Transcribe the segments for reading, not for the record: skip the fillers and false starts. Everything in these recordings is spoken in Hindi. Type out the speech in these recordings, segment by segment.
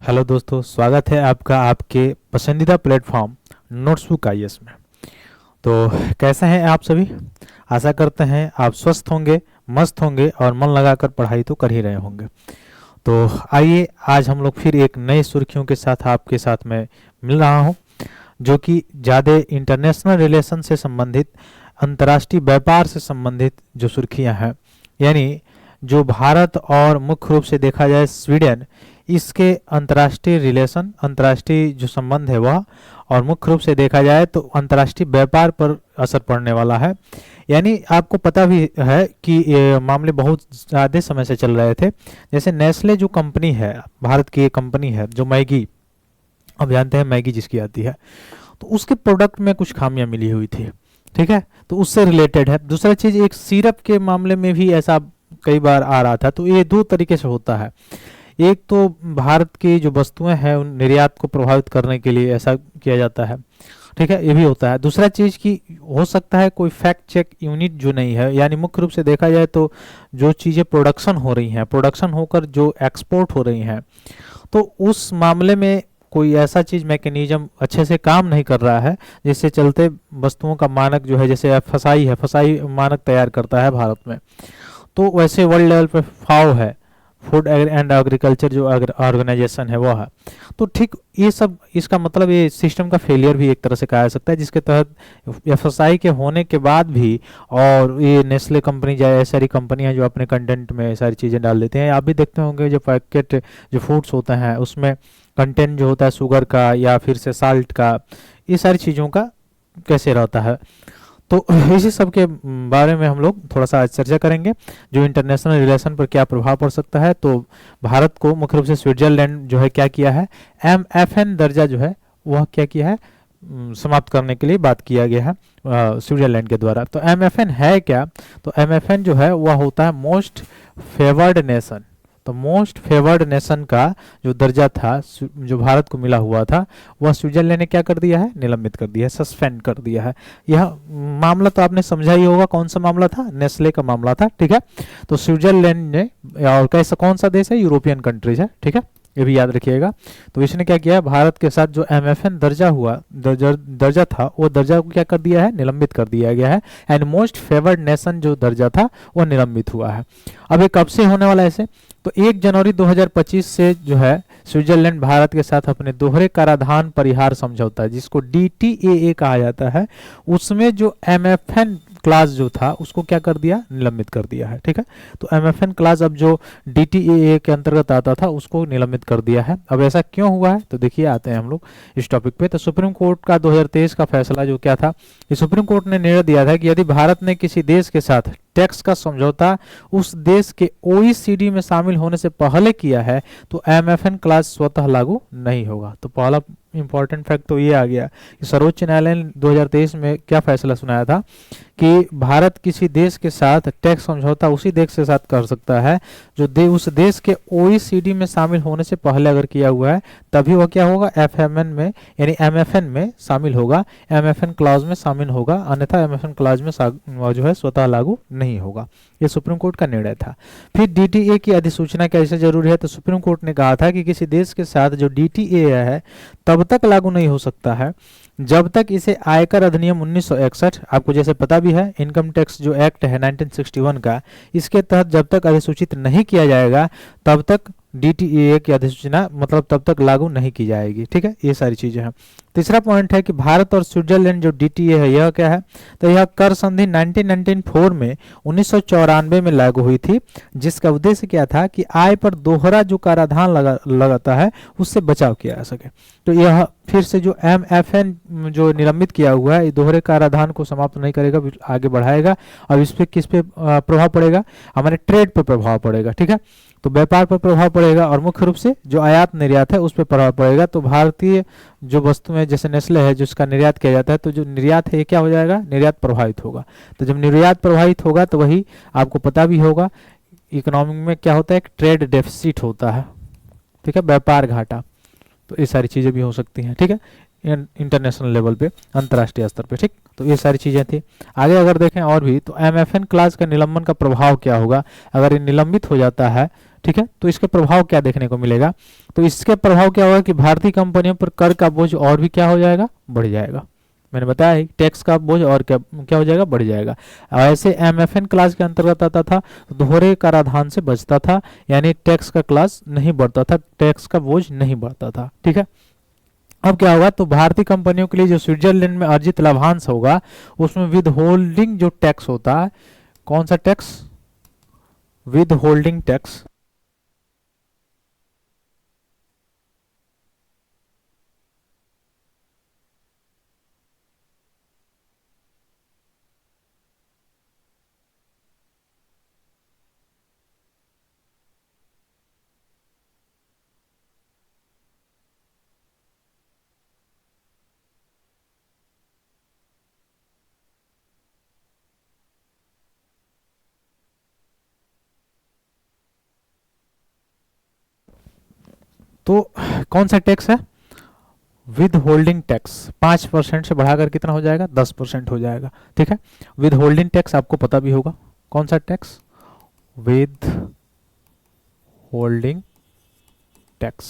हेलो दोस्तों, स्वागत है आपका आपके पसंदीदा प्लेटफॉर्म नोट्सबुक आईएएस में। तो कैसे हैं आप सभी? आशा करते हैं आप स्वस्थ होंगे, मस्त होंगे और मन लगाकर पढ़ाई तो कर ही रहे होंगे। तो आइए आज हम लोग फिर एक नई सुर्खियों के साथ आपके साथ में मिल रहा हूं, जो कि ज़्यादा इंटरनेशनल रिलेशन से संबंधित, अंतर्राष्ट्रीय व्यापार से संबंधित जो सुर्खियां हैं, यानी जो भारत और मुख्य रूप से देखा जाए स्वीडन, इसके अंतर्राष्ट्रीय रिलेशन, अंतर्राष्ट्रीय जो संबंध है वह, और मुख्य रूप से देखा जाए तो अंतर्राष्ट्रीय व्यापार पर असर पड़ने वाला है। यानी आपको पता भी है कि ये मामले बहुत ज़्यादा समय से चल रहे थे। जैसे नेस्ले जो कंपनी है, भारत की एक कंपनी है जो मैगी, अब जानते हैं मैगी जिसकी आती है, तो उसके प्रोडक्ट में कुछ खामियां मिली हुई थी। ठीक है, तो उससे रिलेटेड है। दूसरा चीज़, एक सिरप के मामले में भी ऐसा कई बार आ रहा था। तो ये दो तरीके से होता है। एक तो भारत की जो वस्तुएं हैं उन निर्यात को प्रभावित करने के लिए ऐसा किया जाता है। ठीक है, ये भी होता है। दूसरा चीज़ की हो सकता है कोई फैक्ट चेक यूनिट जो नहीं है, यानी मुख्य रूप से देखा जाए तो जो चीज़ें प्रोडक्शन हो रही हैं, प्रोडक्शन होकर जो एक्सपोर्ट हो रही हैं, तो उस मामले में कोई ऐसा चीज़ मैकेनिज्म अच्छे से काम नहीं कर रहा है, जिससे चलते वस्तुओं का मानक जो है, जैसे एफएसआई है, एफएसआई मानक तैयार करता है भारत में, तो वैसे वर्ल्ड लेवल पे फाओ है, फूड एंड एग्रीकल्चर जो ऑर्गेनाइजेशन है वो है। तो ठीक ये सब, इसका मतलब ये सिस्टम का फेलियर भी एक तरह से कहा जा सकता है, जिसके तहत एफएसआई के होने के बाद भी, और ये नेस्ले कंपनी जैसी सारी कंपनियां जो अपने कंटेंट में सारी चीज़ें डाल देते हैं। आप भी देखते होंगे जो पैकेट जो फूड्स होते हैं उसमें कंटेंट जो होता है शुगर का या फिर से साल्ट का, ये सारी चीज़ों का कैसे रहता है। तो इसी सब के बारे में हम लोग थोड़ा सा आज चर्चा करेंगे, जो इंटरनेशनल रिलेशन पर क्या प्रभाव पड़ सकता है। तो भारत को मुख्य रूप से स्विट्जरलैंड जो है क्या किया है, एमएफएन दर्जा जो है वह क्या किया है, समाप्त करने के लिए बात किया गया है स्विट्जरलैंड के द्वारा। तो एमएफएन है क्या? तो एमएफएन जो है वह होता है मोस्ट फेवर्ड नेशन। तो मोस्ट फेवर्ड नेशन का जो दर्जा था, जो भारत को मिला हुआ था, वह स्विट्जरलैंड ने क्या कर दिया है, निलंबित कर दिया है, सस्पेंड कर दिया है। यह मामला तो आपने समझा ही होगा, कौन सा मामला था, नेस्ले का मामला था। ठीक है, तो स्विट्जरलैंड ने, और कैसा कौन सा देश है, यूरोपियन कंट्रीज है। ठीक है, ये भी याद रखिएगा। तो इसने क्या किया, भारत के साथ जो एमएफएन दर्जा हुआ, दर्जा था, वो दर्जा को क्या कर दिया है, निलंबित कर दिया गया है। एंड मोस्ट फेवर्ड नेशन जो दर्जा था वो निलंबित हुआ है। अब ये कब से होने वाला है ऐसे? तो 1 जनवरी 2025 से जो है स्विट्जरलैंड भारत के साथ अपने दोहरे कराधान परिहार समझौता, जिसको डीटीएए कहा जाता है, उसमें जो एमएफएन क्लास जो था उसको क्या कर दिया, निलंबित कर दिया है। ठीक है, तो एमएफएन क्लास अब जो डीटीएए के अंतर्गत आता था उसको निलंबित कर दिया है। अब ऐसा क्यों हुआ है, तो देखिए आते हैं हम लोग इस टॉपिक पे। तो सुप्रीम कोर्ट का 2023 का फैसला जो क्या था, कि सुप्रीम कोर्ट ने निर्णय दिया था कि यदि भारत ने किसी देश के साथ टैक्स का समझौता उस देश के ओईसीडी में शामिल होने से पहले किया है, तो एमएफएन क्लास स्वतः लागू नहीं होगा। तो पहला इंपॉर्टेंट फैक्ट तो ये आ गया कि सर्वोच्च न्यायालय ने 2023 में क्या फैसला सुनाया था, कि भारत किसी देश के साथ टैक्स समझौता उसी देश के साथ कर सकता है जो उस देश के ओईसीडी में शामिल होने से पहले अगर किया हुआ है, तभी वह क्या होगा, एफएमएन में यानी एमएफएन में शामिल होगा, एमएफएन क्लॉज में शामिल होगा, अन्यथा एमएफएन क्लॉज में जो है स्वतः लागू नहीं होगा। ये सुप्रीम कोर्ट का निर्णय था। फिर डीटीए की अधिसूचना कैसे जरूरी है, तो सुप्रीम कोर्ट ने कहा था कि किसी देश के साथ जो डीटीए है तब तक लागू नहीं हो सकता है जब तक इसे आयकर अधिनियम 1961, आपको जैसे पता भी है, इनकम टैक्स जो एक्ट है 1961 का, इसके तहत जब तक अधिसूचित नहीं किया जाएगा तब तक डीटीए की अधिसूचना मतलब तब तक लागू नहीं की जाएगी। ठीक है, ये सारी चीजें हैं। तीसरा पॉइंट है कि भारत और स्विट्जरलैंड जो डीटीए है यह क्या है, तो यह कर संधि 1994 में 1994 में लागू हुई थी, जिसका उद्देश्य क्या था कि आय पर दोहरा जो कराधान लगाता है उससे बचाव किया जा सके। तो यह फिर से जो एमएफएन जो निलंबित किया हुआ है, दोहरे कराधान को समाप्त नहीं करेगा, आगे बढ़ाएगा। और इस पे किस पे प्रभाव पड़ेगा, हमारे ट्रेड पर प्रभाव पड़ेगा। ठीक है, तो व्यापार पर प्रभाव पड़ेगा, और मुख्य रूप से जो आयात निर्यात है उस पर प्रभाव पड़ेगा। तो भारतीय जो वस्तुएं जैसे नेस्ले है जिसका निर्यात किया जाता है, तो जो निर्यात है ये क्या हो जाएगा, निर्यात प्रभावित होगा। तो जब निर्यात प्रभावित होगा तो वही आपको पता भी होगा, इकोनॉमी में क्या होता है, एक ट्रेड डेफिसिट होता है। ठीक है, व्यापार घाटा। तो ये सारी चीज़ें भी हो सकती हैं। ठीक है, इंटरनेशनल लेवल पे, अंतर्राष्ट्रीय स्तर पे। ठीक, तो ये सारी चीज़ें थी। आगे अगर देखें और भी, तो एमएफएन क्लास का निलंबन का प्रभाव क्या होगा, अगर ये निलंबित हो जाता है ठीक है। तो इसके प्रभाव क्या देखने को मिलेगा, तो इसके प्रभाव क्या होगा कि भारतीय कंपनियों पर कर का बोझ और भी क्या हो जाएगा, बढ़ जाएगा। मैंने बताया ही टैक्स का बोझ और क्या क्या हो जाएगा, बढ़ जाएगा। ऐसे एमएफएन क्लास के अंतर्गत आता था, दोहरे कराधान से बचता था, यानी टैक्स का क्लास नहीं बढ़ता था, टैक्स का बोझ नहीं बढ़ता था, ठीक है। अब क्या होगा, तो भारतीय कंपनियों के लिए जो स्विट्जरलैंड में अर्जित लाभांश होगा उसमें विद होल्डिंग जो टैक्स होता है, कौन सा टैक्स, विद होल्डिंग टैक्स, तो कौन सा टैक्स है, विद होल्डिंग टैक्स 5% से बढ़ाकर कितना हो जाएगा, 10% हो जाएगा, ठीक है। विद होल्डिंग टैक्स आपको पता भी होगा कौन सा टैक्स, विद होल्डिंग टैक्स,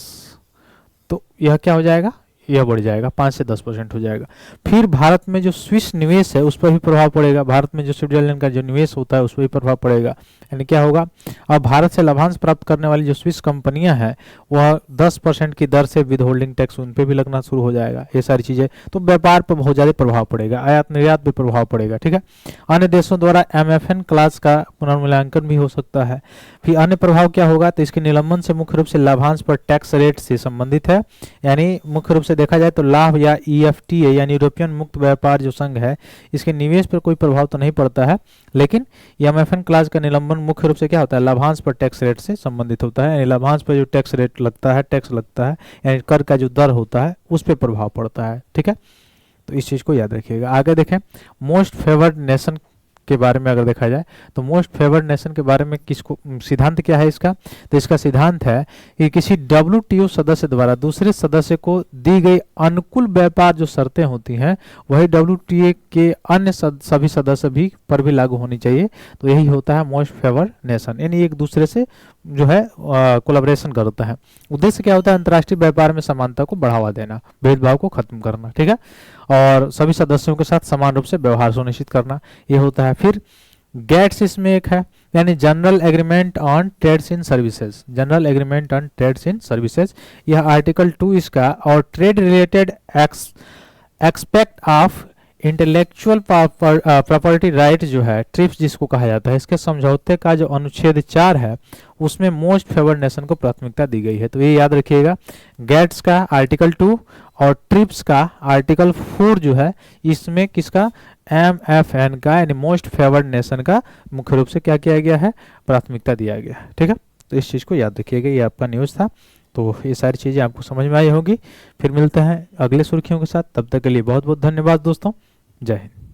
तो यह क्या हो जाएगा, यह बढ़ जाएगा, 5 से 10% हो जाएगा। फिर भारत में जो स्विस निवेश है उस पर भी प्रभाव पड़ेगा, भारत में जो स्विट्जरलैंड का जो निवेश होता है उस पर भी प्रभाव पड़ेगा। यानी क्या होगा, अब भारत से लाभांश प्राप्त करने वाली जो स्विस कंपनियां हैं वह 10% की दर से विद होल्डिंग टैक्स उन पर भी लगना शुरू हो जाएगा, ये सारी चीजें। तो व्यापार पर बहुत ज्यादा प्रभाव पड़ेगा, आयात निर्यात पर प्रभाव पड़ेगा, ठीक है। अन्य देशों द्वारा एमएफएन क्लास का पुनर्मूल्यांकन भी हो सकता है। फिर अन्य प्रभाव क्या होगा, तो इसके निलंबन से मुख्य रूप से लाभांश पर टैक्स रेट से संबंधित है, यानी मुख्य रूप से देखा जाए तो लाभ या ईएफटीए यानी यूरोपियन मुक्त व्यापार जो संघ है इसके निवेश पर कोई प्रभाव तो नहीं पड़ता है, लेकिन एमएफएन क्लास का निलंबन मुख्य रूप से क्या होता है, लाभांश पर टैक्स रेट से संबंधित होता है, यानी लाभांश पर जो टैक्स रेट लगता है, टैक्स लगता है, यानी कर का जो दर होता है उस पर प्रभाव पड़ता है, ठीक है। तो इस चीज को याद रखिएगा। आगे देखें, मोस्ट फेवर्ड नेशन के बारे में अगर देखा जाए तो मोस्ट फेवर्ड नेशन के बारे में किसको, सिद्धांत क्या है इसका, तो इसका सिद्धांत है कि किसी डब्ल्यूटीओ सदस्य द्वारा दूसरे सदस्य को दी गई अनुकूल व्यापार जो शर्तें होती हैं वही डब्ल्यूटीओ के अन्य सभी सदस्य भी पर भी लागू होनी चाहिए। तो यही होता है मोस्ट फेवर्ड नेशन, यानी एक दूसरे से जो है कोलैबोरेशन करता है। उद्देश्य क्या होता है, अंतर्राष्ट्रीय व्यापार में समानता को बढ़ावा देना, भेदभाव को खत्म करना, ठीक है, और सभी सदस्यों के साथ समान रूप से व्यवहार सुनिश्चित करना, ये होता है। फिर गेट्स इसमें एक है, यानी general agreement on trades in services, general agreement on trades in services, यह आर्टिकल 2 इसका, और trade related expect of intellectual property right जो है ट्रिप्स जिसको कहा जाता है, इसके समझौते का जो अनुच्छेद 4 है उसमें मोस्ट फेवर्ड नेशन को प्राथमिकता दी गई है। तो ये याद रखिएगा, गेट्स का आर्टिकल 2 और ट्रिप्स का आर्टिकल 4 जो है इसमें किसका, एमएफएन का यानी मोस्ट फेवर्ड नेशन का मुख्य रूप से क्या किया गया है, प्राथमिकता दिया गया है, ठीक है। तो इस चीज को याद रखिएगा, ये आपका न्यूज था। तो ये सारी चीजें आपको समझ में आई होगी। फिर मिलते हैं अगले सुर्खियों के साथ, तब तक के लिए बहुत बहुत धन्यवाद दोस्तों, जय हिंद।